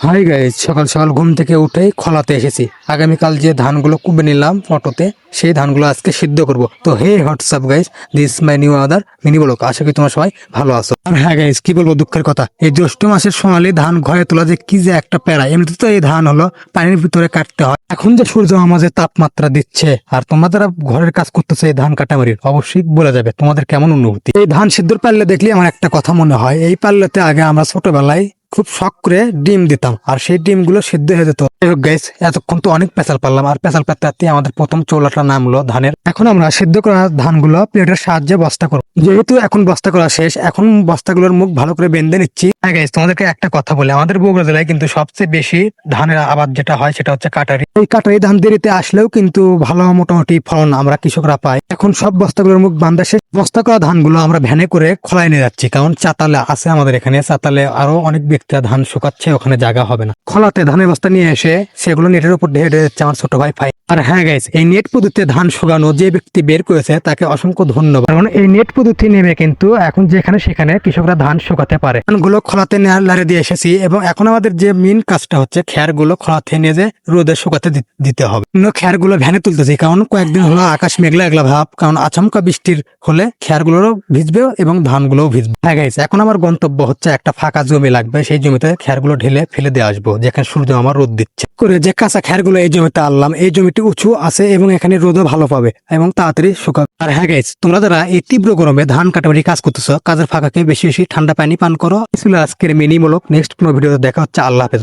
Hi guys, সকাল সকাল ঘুম থেকে উঠেই খলাতে এসেছি। আগামীকাল যে ধানগুলো কুবে নিলাম অটোতে, সেই ধানগুলো আজকে সিদ্ধ করব। তো hey what's up guys, this my new other mini blog. আশা করি তোমার সবাই ভালো আছো। আর হ্যাঁ গাইজ, কি বলবো, দুঃখের কথা, এই জ্যৈষ্ঠ মাসের সোনালি ধান ঘরে তোলা যে কি যে একটা প্যারা। এমনিতে তো এই ধান হলো পানির ভিতরে কাটতে হয়, এখন যে সূর্য আমাদের তাপমাত্রা দিচ্ছে আর তোমরা যারা ঘরের কাজ করতেছে এই ধান কাটামারির, অবশ্যই বলে যাবে তোমাদের কেমন অনুভূতি। এই ধান সিদ্ধর পাল্লে দেখলে আমার একটা কথা মনে হয়, এই পাল্লেতে আগে আমরা ছোটবেলায় খুব শখ করে ডিম দিতাম আর সেই ডিমগুলো সিদ্ধ হয়ে যেত। গাইস, এতক্ষণ তো অনেক পেঁচাল পারলাম, আর পেঁচাল পাতে আমাদের প্রথম চৌলাটা নামলো ধানের। এখন আমরা সিদ্ধ করা ধানগুলো প্লেটের সাহায্যে বস্তা করব। যেহেতু এখন বস্তা করা শেষ, এখন বস্তাগুলোর মুখ ভালো করে বেঁধে নিচ্ছি। হ্যাঁ গাইস, তোমাদেরকে একটা কথা বলি, আমাদের বগুড়া জেলায় কিন্তু সবচেয়ে বেশি ধানের আবাদ যেটা হয় সেটা হচ্ছে কাটারি। এই কাটারি ধান দেরিতে আসলেও কিন্তু ভালো মোটামুটি ফলন আমরা কৃষকরা পাই। এখন সব বস্তাগুলোর মুখ বান্ধা শেষ, বস্তা করা ধানগুলো আমরা ভ্যানে করে খোলায় নিয়ে যাচ্ছি, কারণ চাতালে আছে আমাদের এখানে। চাতালে আরো অনেক ব্যক্তিরা ধান শুকাচ্ছে, ওখানে জায়গা হবে না। খোলাতে ধানের বস্তা নিয়ে এসে সেগুলো নেটের উপর ঢেলে যাচ্ছে আমার ছোট ভাই ফাই। আর হ্যাঁ গাইস, এই নেট পদ্ধতিতে ধান শুকানো যে ব্যক্তি বের করেছে তাকে অসংখ্য ধন্যবাদ, কারণ এই নেট পদ্ধতি নেমে কিন্তু এখন যেখানে সেখানে কৃষকরা ধান শুকাতে পারে। ধানগুলো খোলাতে লারে দিয়ে এসেছি এবং এখন আমাদের যে মেন কাজটা হচ্ছে খেরগুলো খোলাতে নিয়ে যে রোদে শুকাতে দিতে হবে। খেরগুলো ভ্যানে তুলতেছি, কারণ কয়েকদিন হলো আকাশ মেঘলা এগলা ভাব, কারণ আচমকা বৃষ্টির হলে খেরগুলোরও ভিজবে এবং ধানগুলোও ভিজবে। হ্যাঁ গাইস, এখন আমার গন্তব্য হচ্ছে একটা ফাঁকা জমি লাগবে, সেই জমিতে খেরগুলো ঢেলে ফেলে দিয়ে আসবো, যেখানে সূর্য আমার রোদ দিচ্ছে। করে যে কাঁচা খেরগুলো এই জমিতে আনলাম, এই জমিটি উঁচু আছে এবং এখানে রোদও ভালো পাবে এবং তাড়াতাড়ি শুকাবে। আর হ্যাঁ গাইস, তোমরা যারা এই তীব্র গরমে ধান কাটাবাড়ি কাজ করতেছো, কাজের ফাঁকাকে বেশি বেশি ঠান্ডা পানি পান করো। ছিল আজকের মিনি ব্লগ। নেক্সট কোনো ভিডিওতে দেখা হচ্ছে। আল্লাহ হাফেজ।